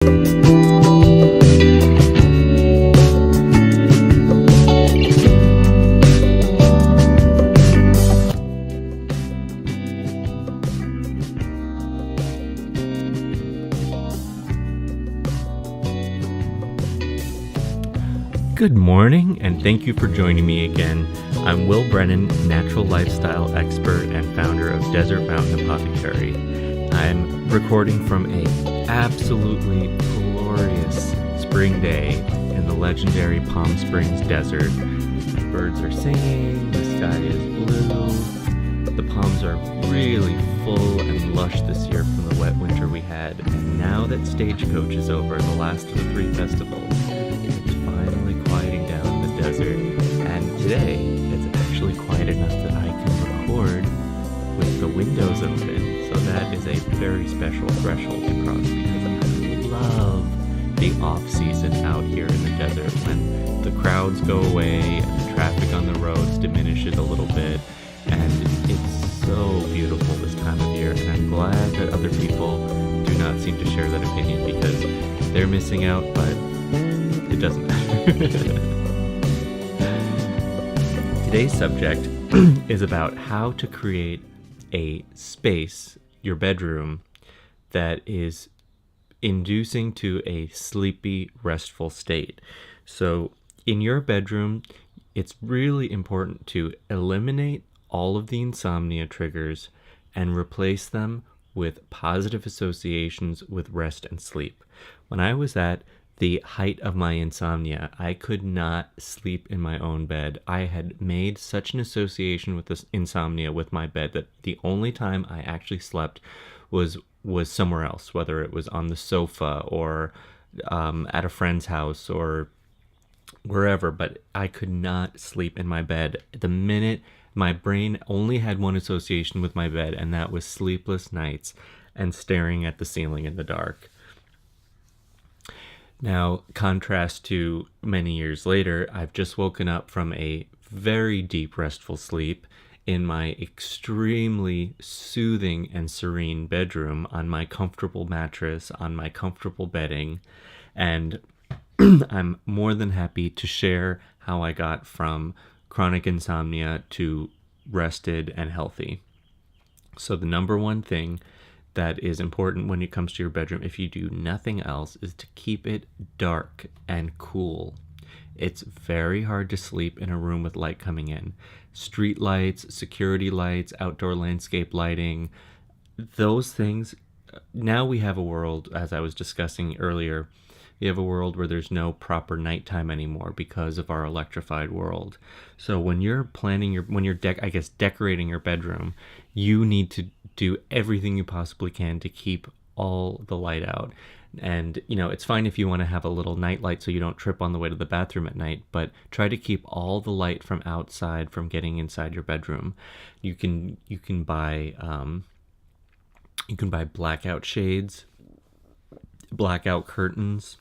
Good morning, and thank you for joining me again. I'm Brennan, natural lifestyle expert and founder of Desert Mountain Apothecary. I'm recording from a absolutely glorious spring day in the legendary Palm Springs desert. Birds are singing, the sky is blue, the palms are really full and lush this year from the wet winter we had. And now that Stagecoach is over, the last of the 3 festivals, it's finally quieting down the desert, and today it's actually quiet enough that I can record with the windows open, so that is a very special threshold to cross because I love the off-season out here in the desert when the crowds go away and the traffic on the roads diminishes a little bit, and it's so beautiful this time of year, and I'm glad that other people do not seem to share that opinion because they're missing out, but it doesn't matter. Today's subject is about how to create a space, your bedroom, that is inducing to a sleepy, restful state. So in your bedroom, it's really important to eliminate all of the insomnia triggers and replace them with positive associations with rest and sleep. When I was at the height of my insomnia, I could not sleep in my own bed. I had made such an association with this insomnia with my bed that the only time I actually slept was somewhere else, whether it was on the sofa or at a friend's house or wherever, but I could not sleep in my bed. The minute my brain only had one association with my bed, and that was sleepless nights and staring at the ceiling in the dark. Now, contrast to many years later, I've just woken up from a very deep, restful sleep in my extremely soothing and serene bedroom on my comfortable mattress, on my comfortable bedding, and I'm more than happy to share how I got from chronic insomnia to rested and healthy. So the number one thing that is important when it comes to your bedroom, if you do nothing else, is to keep it dark and cool. It's very hard to sleep in a room with light coming in. Street lights, security lights, outdoor landscape lighting, those things. Now we have a world, as I was discussing earlier, we have a world where there's no proper nighttime anymore because of our electrified world. So when you're decorating your bedroom, you need to do everything you possibly can to keep all the light out. And, it's fine if you want to have a little night light so you don't trip on the way to the bathroom at night, but try to keep all the light from outside from getting inside your bedroom. You can buy blackout shades, blackout curtains.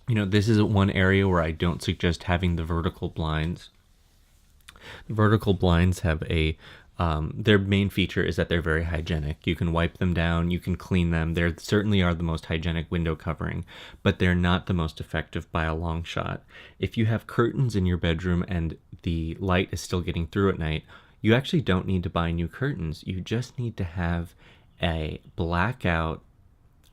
This is one area where I don't suggest having the vertical blinds. The vertical blinds have their main feature is that they're very hygienic. You can wipe them down, you can clean them. They certainly are the most hygienic window covering, but they're not the most effective by a long shot. If you have curtains in your bedroom and the light is still getting through at night, you actually don't need to buy new curtains. You just need to have a blackout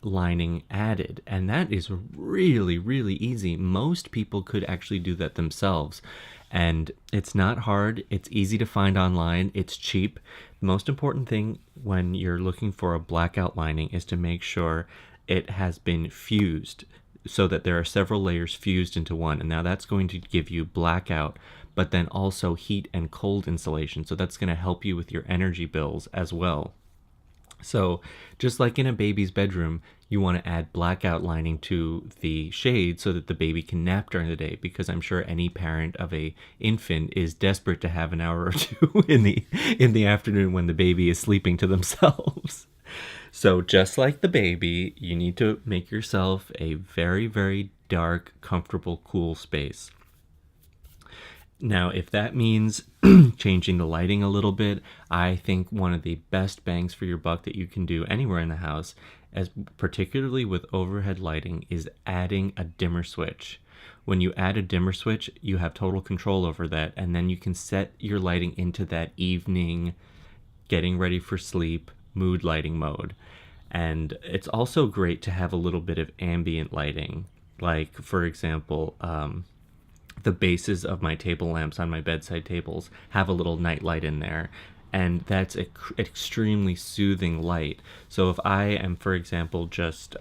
lining added, and that is really, really easy. Most people could actually do that themselves, and it's not hard. It's easy to find online. It's cheap. The most important thing when you're looking for a blackout lining is to make sure it has been fused so that there are several layers fused into one, and now that's going to give you blackout, but then also heat and cold insulation, so that's going to help you with your energy bills as well. So just like in a baby's bedroom, you want to add blackout lining to the shade so that the baby can nap during the day, because I'm sure any parent of a infant is desperate to have an hour or two in the afternoon when the baby is sleeping to themselves. So just like the baby, you need to make yourself a very, very dark, comfortable, cool space. Now, if that means changing the lighting a little bit, I think one of the best bangs for your buck that you can do anywhere in the house as particularly with overhead lighting, is adding a dimmer switch. When you add a dimmer switch, you have total control over that, and then you can set your lighting into that evening, getting ready for sleep, mood lighting mode. And it's also great to have a little bit of ambient lighting. Like, for example, the bases of my table lamps on my bedside tables have a little night light in there. And that's extremely soothing light. So if I am, for example, just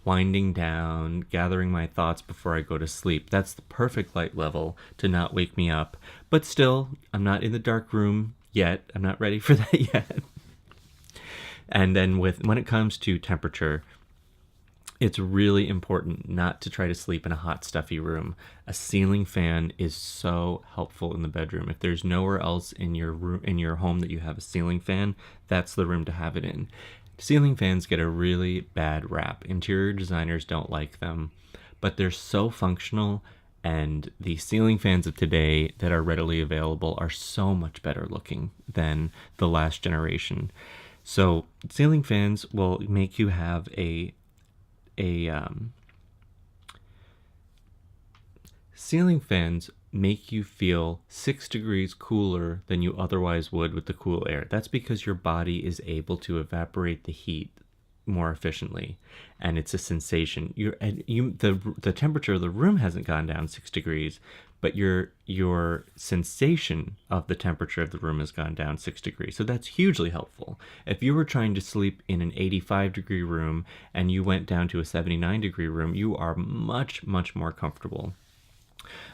winding down, gathering my thoughts before I go to sleep, that's the perfect light level to not wake me up. But still, I'm not in the dark room yet. I'm not ready for that yet. And then when it comes to temperature, it's really important not to try to sleep in a hot, stuffy room. A ceiling fan is so helpful in the bedroom. If there's nowhere else in your room, in your home, that you have a ceiling fan, that's the room to have it in. Ceiling fans get a really bad rap. Interior designers don't like them, but they're so functional, and the ceiling fans of today that are readily available are so much better looking than the last generation. So ceiling fans will make you have ceiling fans make you feel 6 degrees cooler than you otherwise would with the cool air. That's because your body is able to evaporate the heat more efficiently, and it's a sensation. The temperature of the room hasn't gone down 6 degrees, but your sensation of the temperature of the room has gone down 6 degrees. So that's hugely helpful. If you were trying to sleep in an 85-degree room and you went down to a 79-degree room, you are much, much more comfortable.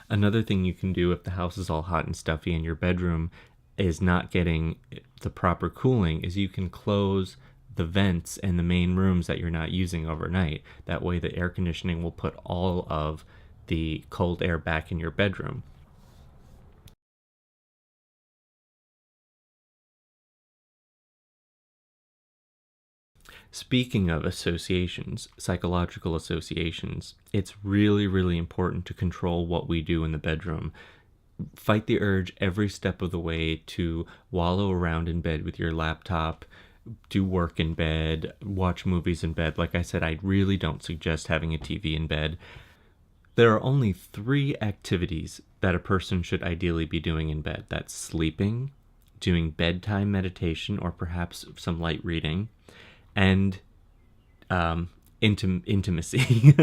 Another thing you can do if the house is all hot and stuffy and your bedroom is not getting the proper cooling is you can close the vents in the main rooms that you're not using overnight. That way the air conditioning will put all of the cold air back in your bedroom. Speaking of associations, psychological associations, it's really, really important to control what we do in the bedroom. Fight the urge every step of the way to wallow around in bed with your laptop, do work in bed, watch movies in bed. Like I said, I really don't suggest having a TV in bed. There are only 3 activities that a person should ideally be doing in bed. That's sleeping, doing bedtime meditation, or perhaps some light reading, and intimacy.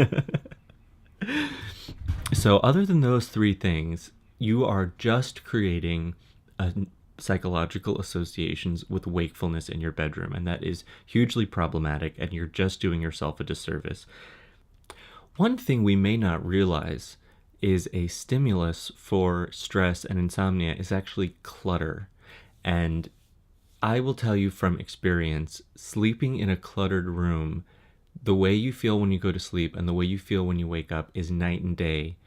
So other than those 3 things, you are just creating psychological associations with wakefulness in your bedroom, and that is hugely problematic, and you're just doing yourself a disservice. One thing we may not realize is a stimulus for stress and insomnia is actually clutter. And I will tell you from experience, sleeping in a cluttered room, the way you feel when you go to sleep and the way you feel when you wake up is night and day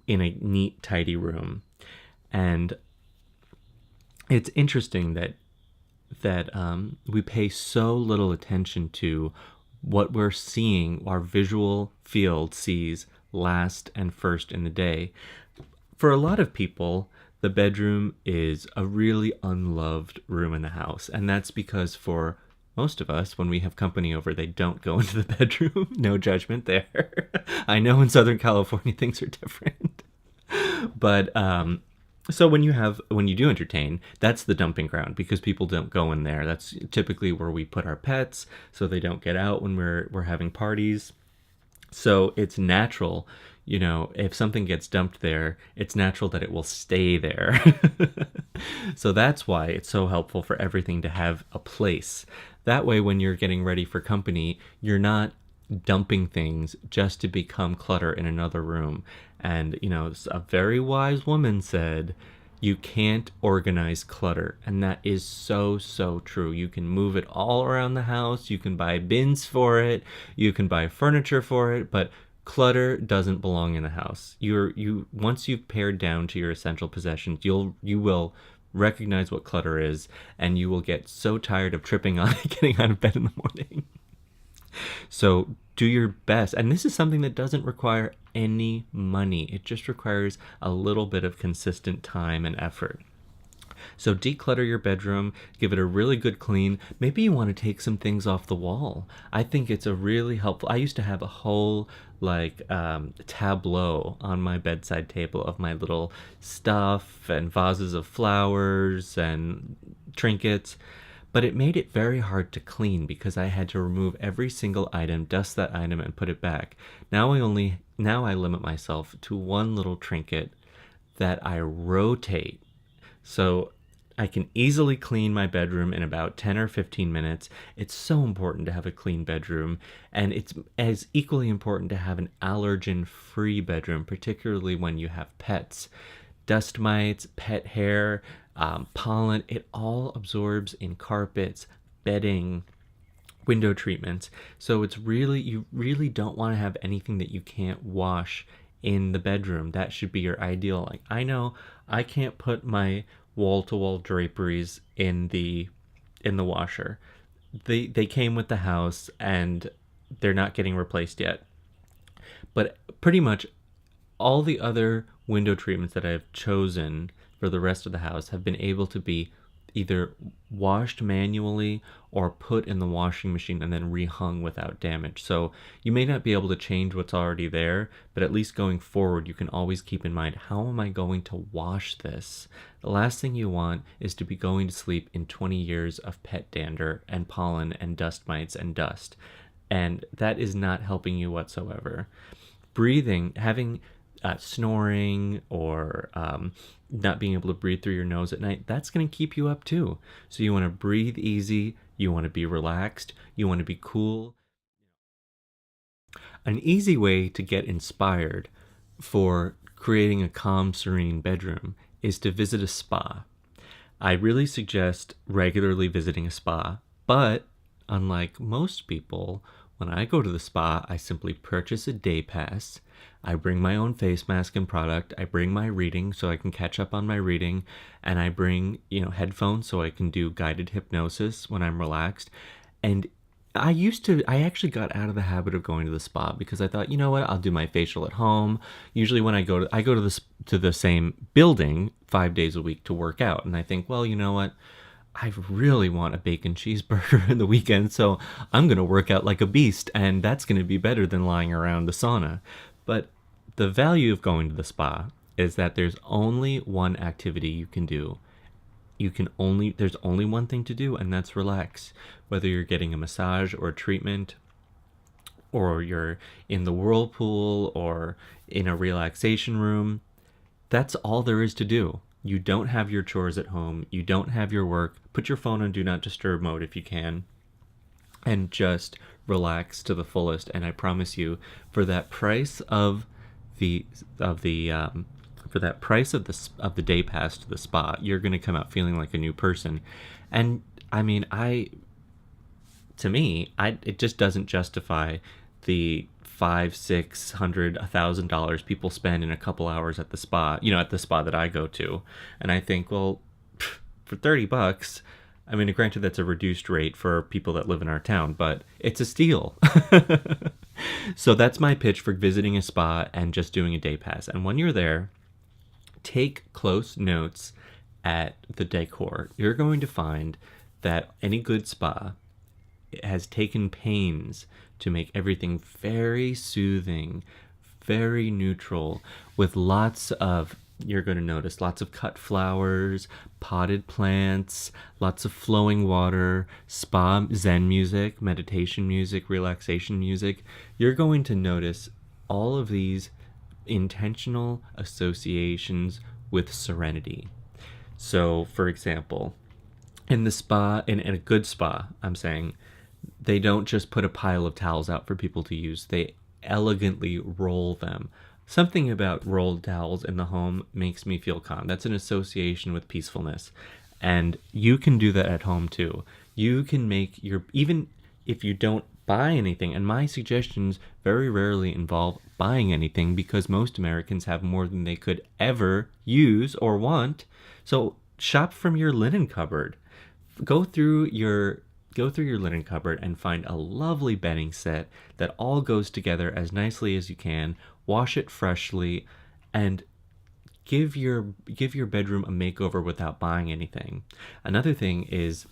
in a neat, tidy room. And it's interesting that we pay so little attention to what we're seeing, our visual field sees last and first in the day. For a lot of people, the bedroom is a really unloved room in the house. And that's because for most of us, when we have company over, they don't go into the bedroom. No judgment there. I know in Southern California, things are different. But so when you do entertain, that's the dumping ground because people don't go in there. That's typically where we put our pets so they don't get out when we're having parties. So it's natural, if something gets dumped there, it's natural that it will stay there. So that's why it's so helpful for everything to have a place. That way, when you're getting ready for company, you're not dumping things just to become clutter in another room. And, a very wise woman said, you can't organize clutter. And that is so, so true. You can move it all around the house. You can buy bins for it. You can buy furniture for it. But clutter doesn't belong in the house. Once you've pared down to your essential possessions, you will recognize what clutter is, and you will get so tired of tripping on it, getting out of bed in the morning. So do your best. And this is something that doesn't require any money. It just requires a little bit of consistent time and effort. So declutter your bedroom, give it a really good clean. Maybe you want to take some things off the wall. I think it's a really helpful. I used to have a whole tableau on my bedside table of my little stuff and vases of flowers and trinkets, but it made it very hard to clean because I had to remove every single item, dust that item, and put it back. Now I limit myself to one little trinket that I rotate, so I can easily clean my bedroom in about 10 or 15 minutes. It's so important to have a clean bedroom, and it's as equally important to have an allergen-free bedroom, particularly when you have pets. Dust mites, pet hair, pollen, it all absorbs in carpets, bedding, window treatments. So you really don't want to have anything that you can't wash in the bedroom. That should be your ideal. Like, I know I can't put my wall-to-wall draperies in the washer. They came with the house and they're not getting replaced yet. But pretty much all the other window treatments that I've chosen for the rest of the house have been able to be either washed manually or put in the washing machine and then rehung without damage. So you may not be able to change what's already there, but at least going forward, you can always keep in mind, how am I going to wash this? The last thing you want is to be going to sleep in 20 years of pet dander and pollen and dust mites and dust. And that is not helping you whatsoever. Breathing, having snoring or not being able to breathe through your nose at night, that's going to keep you up too. So you want to breathe easy, you want to be relaxed, you want to be cool. An easy way to get inspired for creating a calm, serene bedroom is to visit a spa. I really suggest regularly visiting a spa, but unlike most people, when I go to the spa, I simply purchase a day pass. I bring my own face mask and product. I bring my reading so I can catch up on my reading. And I bring, headphones so I can do guided hypnosis when I'm relaxed. And I actually got out of the habit of going to the spa because I thought, you know what, I'll do my facial at home. Usually when I go to the same building 5 days a week to work out. And I think, well, you know what? I really want a bacon cheeseburger in the weekend, so I'm going to work out like a beast, and that's going to be better than lying around the sauna. But the value of going to the spa is that there's only one activity you can do. There's only one thing to do, and that's relax. Whether you're getting a massage or a treatment, or you're in the whirlpool or in a relaxation room, that's all there is to do. You don't have your chores at home. You don't have your work. Put your phone on Do Not Disturb mode if you can, and just relax to the fullest. And I promise you, for that price of the day pass to the spa, you're gonna come out feeling like a new person. And I mean, it just doesn't justify the $500, $600, $1,000 people spend in a couple hours at the spa, at the spa that I go to. And I think, well, for $30, I mean, granted, that's a reduced rate for people that live in our town, but it's a steal. So that's my pitch for visiting a spa and just doing a day pass. And when you're there, take close notes at the decor. You're going to find that any good spa has taken pains to make everything very soothing, very neutral, with you're going to notice lots of cut flowers, potted plants, lots of flowing water, spa zen music, meditation music, relaxation music. You're going to notice all of these intentional associations with serenity. So, for example, in a good spa, I'm saying, they don't just put a pile of towels out for people to use. They elegantly roll them. Something about rolled towels in the home makes me feel calm. That's an association with peacefulness. And you can do that at home too. You can even if you don't buy anything, and my suggestions very rarely involve buying anything because most Americans have more than they could ever use or want. So shop from your linen cupboard. Go through your linen cupboard and find a lovely bedding set that all goes together as nicely as you can. Wash it freshly and give your bedroom a makeover without buying anything. Another thing is,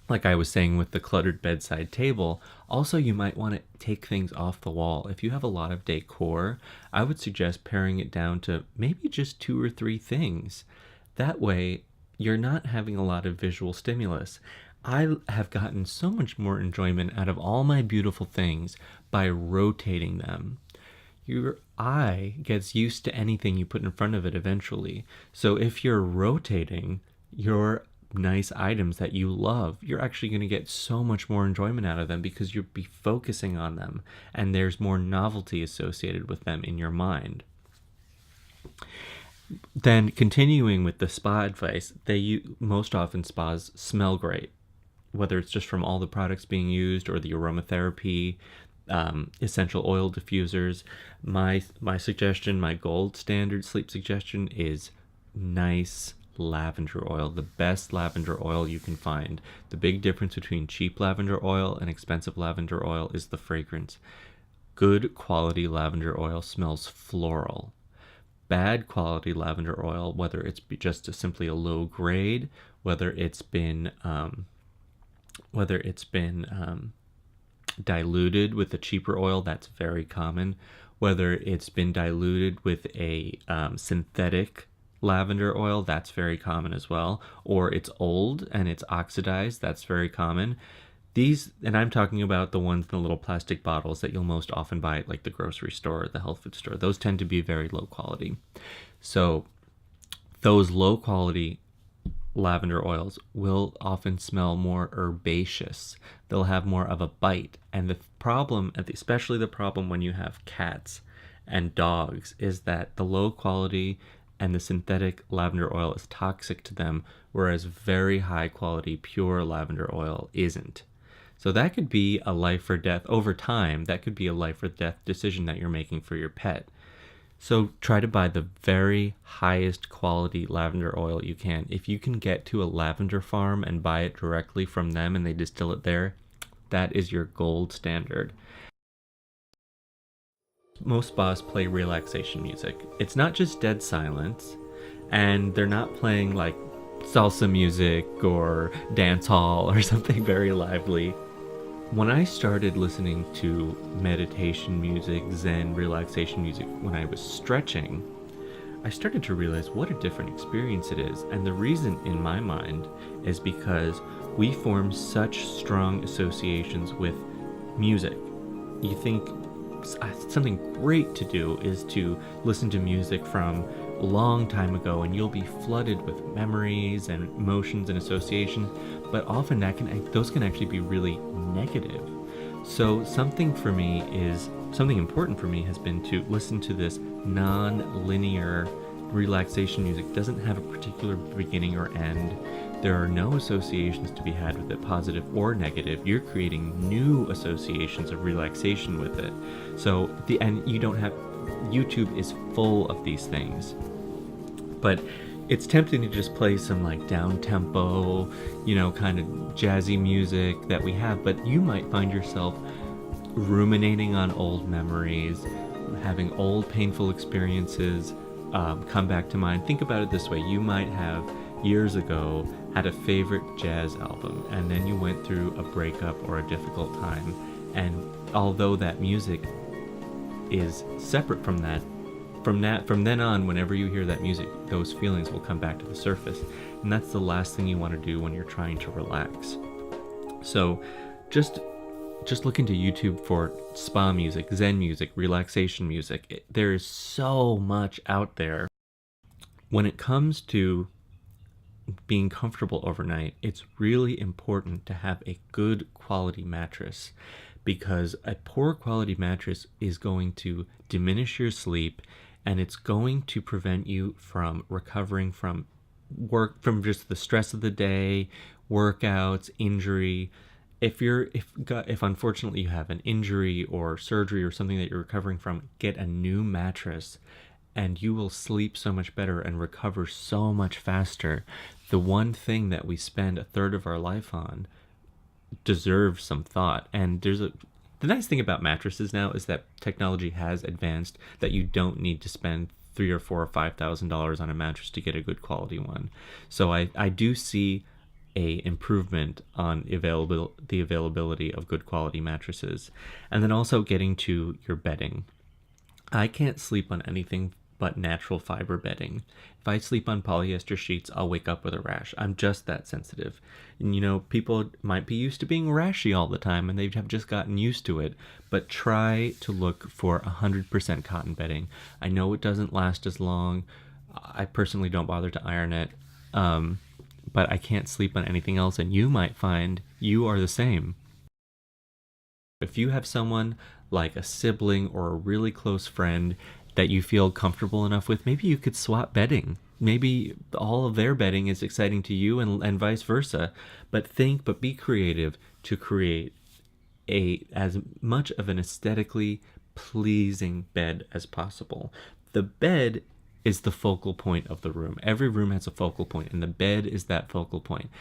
like I was saying with the cluttered bedside table, also you might want to take things off the wall. If you have a lot of decor, I would suggest paring it down to maybe just 2 or 3 things. That way, you're not having a lot of visual stimulus. I have gotten so much more enjoyment out of all my beautiful things by rotating them. Your eye gets used to anything you put in front of it eventually. So if you're rotating your nice items that you love, you're actually going to get so much more enjoyment out of them because you'll be focusing on them and there's more novelty associated with them in your mind. Then continuing with the spa advice, most often spas smell great, whether it's just from all the products being used or the aromatherapy, essential oil diffusers. My suggestion, my gold standard sleep suggestion is nice lavender oil, the best lavender oil you can find. The big difference between cheap lavender oil and expensive lavender oil is the fragrance. Good quality lavender oil smells floral. Bad quality lavender oil, whether it's just simply a low grade, whether it's been diluted with a cheaper oil, that's very common. Whether it's been diluted with a synthetic lavender oil, that's very common as well. Or it's old and it's oxidized, that's very common. These, and I'm talking about the ones in the little plastic bottles that you'll most often buy at like the grocery store or the health food store. Those tend to be very low quality. So those low quality lavender oils will often smell more herbaceous. They'll have more of a bite. And the problem, especially the problem when you have cats and dogs, is that the low quality and the synthetic lavender oil is toxic to them, whereas very high quality pure lavender oil isn't. So that could be a life or death over time. That could be a life or death decision that you're making for your pet. So try to buy the very highest quality lavender oil you can. If you can get to a lavender farm and buy it directly from them and they distill it there, that is your gold standard. Most spas play relaxation music. It's not just dead silence, and they're not playing like salsa music or dance hall or something very lively. When I started listening to meditation music, Zen, relaxation music, when I was stretching, I started to realize what a different experience it is. And the reason in my mind is because we form such strong associations with music. You think something great to do is to listen to music from a long time ago, and you'll be flooded with memories and emotions and associations, but often those can actually be really negative. So something important for me has been to listen to this non-linear relaxation music. It doesn't have a particular beginning or end. There are no associations to be had with it, positive or negative. You're creating new associations of relaxation with it. So YouTube is full of these things. But it's tempting to just play some like down tempo, kind of jazzy music that we have, but you might find yourself ruminating on old memories, having old painful experiences come back to mind. Think about it this way. You might have years ago had a favorite jazz album, and then you went through a breakup or a difficult time, and although that music is separate from that, from then on, whenever you hear that music, those feelings will come back to the surface, and that's the last thing you want to do when you're trying to relax. So just look into YouTube for spa music, Zen music, relaxation music. There is so much out there. When it comes to being comfortable overnight, it's really important to have a good quality mattress, because a poor quality mattress is going to diminish your sleep, and it's going to prevent you from recovering from just the stress of the day, workouts, injury. If unfortunately you have an injury or surgery or something that you're recovering from, get a new mattress and you will sleep so much better and recover so much faster. The one thing that we spend a third of our life on deserves some thought. And the nice thing about mattresses now is that technology has advanced, that you don't need to spend $3,000 or $4,000 or $5,000 on a mattress to get a good quality one. So I do see a improvement on the availability of good quality mattresses. And then also getting to your bedding. I can't sleep on anything but natural fiber bedding. If I sleep on polyester sheets, I'll wake up with a rash. I'm just that sensitive. And people might be used to being rashy all the time and they have just gotten used to it. But try to look for 100% cotton bedding. I know it doesn't last as long. I personally don't bother to iron it. But I can't sleep on anything else, and you might find you are the same. If you have someone like a sibling or a really close friend that you feel comfortable enough with, maybe you could swap bedding. Maybe all of their bedding is exciting to you and vice versa. But be creative to create as much of an aesthetically pleasing bed as possible. The bed is the focal point of the room. Every room has a focal point, and the bed is that focal point.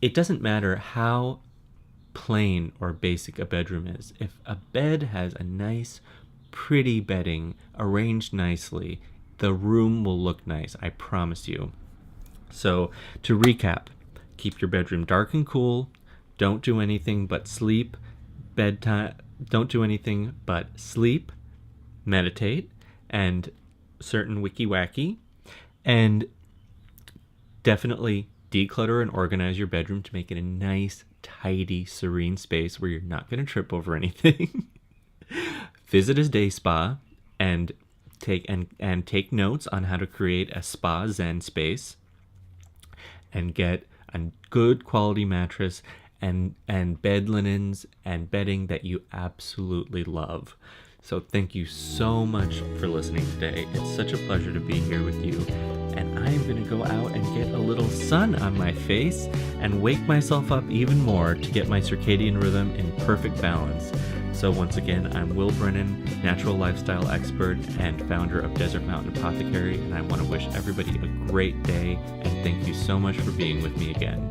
It doesn't matter how plain or basic a bedroom is. If a bed has a nice, pretty bedding arranged nicely, the room will look nice, I promise you. So, to recap, keep your bedroom dark and cool. Don't do anything but sleep. Bedtime. Don't do anything but sleep, meditate, and certain wiki-wacky, and definitely declutter and organize your bedroom to make it a nice, tidy, serene space where you're not going to trip over anything. Visit a day spa and take notes on how to create a spa zen space, and get a good quality mattress and bed linens and bedding that you absolutely love. So thank you so much for listening today. It's such a pleasure to be here with you. And I'm going to go out and get a little sun on my face and wake myself up even more to get my circadian rhythm in perfect balance. So once again, I'm Will Brennan, natural lifestyle expert and founder of Desert Mountain Apothecary. And I want to wish everybody a great day. And thank you so much for being with me again.